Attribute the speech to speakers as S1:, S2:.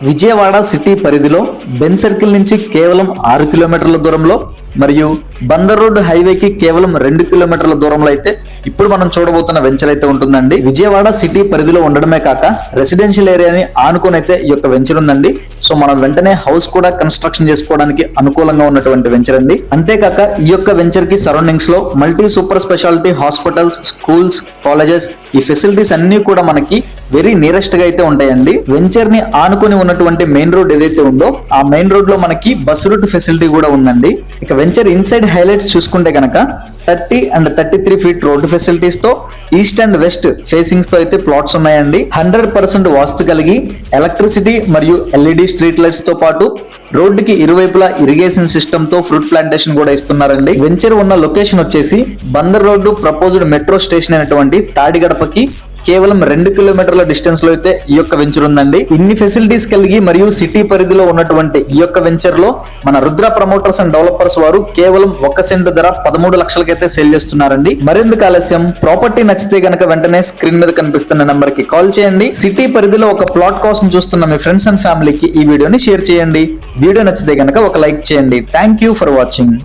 S1: Vijayawada city పరిధిలో Ben circle నుంచి కేవలం 6 కిలోమీటర్ల దూరంలో మరియు బందర్ రోడ్ హైవేకి కేవలం 2 కిలోమీటర్ల దూరంలో అయితే ఇప్పుడు మనం చూడబోతున్న వెంచర్ అయితే ఉంటుందండి. విజయవాడ సిటీ పరిధిలో ఉండడమే కాక రెసిడెన్షియల్ ఏరియాని ఆనుకొని అయితే ఈ యొక్క వెంచర్ ఉందండి. సో మనం వెంటనే హౌస్ కూడా కన్స్ట్రక్షన్ చేసుకోవడానికి అనుకూలంగా ఉన్నటువంటి వెంచర్ అండి. అంతేకాక ఈ యొక్క వెంచర్ కి సరౌండింగ్స్ లో multi super speciality hospitals, schools, colleges, ఈ ఫెసిలిటీస్ అన్ని కూడా మనకి వెరీ నియరెస్ట్ గా అయితే ఉంటాయండి. వెంచర్ ని ఆనుకొని ఉన్నటువంటి మెయిన్ రోడ్ ఏదైతే ఉందో ఆ మెయిన్ రోడ్ లో మనకి బస్ రూట్ ఫెసిలిటీ కూడా ఉందండి. ఇక వెంచర్ ఇన్సైడ్ హైలైట్స్ చూసుకుంటే కనుక 30 and 33 ఫీట్ రోడ్డు ఫెసిలిటీస్ తో ఈస్ట్ అండ్ వెస్ట్ ఫేసింగ్స్ తో అయితే ప్లాట్స్ ఉన్నాయండి. 100% వాస్తు కలిగి ఎలక్ట్రిసిటీ మరియు LED స్ట్రీట్ లైట్స్ తో పాటు రోడ్డుకి ఇరువైపులా ఇరిగేషన్ సిస్టమ్ తో ఫ్రూట్ ప్లాంటేషన్ కూడా ఇస్తున్నారండి. వెంచర్ ఉన్న లొకేషన్ వచ్చేసి Bandar road proposed metro station అయినటువంటి తాడిగడపకి కేవలం 2 కిలోమీటర్ల డిస్టెన్స్ లో అయితే ఈ యొక్క వెంచర్ ఉందండి. ఇన్ని ఫెసిలిటీస్ కలిగి మరియు సిటీ పరిధిలో ఉన్నటువంటి ఈ యొక్క వెంచర్ లో మన రుద్ర ప్రమోటర్స్ అండ్ డెవలపర్స్ వారు కేవలం 1 సెంట్ ధర 13 లక్షలకైతే సేల్ చేస్తున్నారండి. మరెందుకు ఆలస్యం, ప్రాపర్టీ నచ్చితే గనక వెంటనే స్క్రీన్ మీద కనిపిస్తున్న నెంబర్ కి కాల్ చేయండి. సిటీ పరిధిలో ఒక ప్లాట్ కోసం చూస్తున్న మీ ఫ్రెండ్స్ అండ్ ఫ్యామిలీకి ఈ వీడియోని షేర్ చేయండి. వీడియో నచ్చితే గనక ఒక లైక్ చేయండి. Thank you for watching.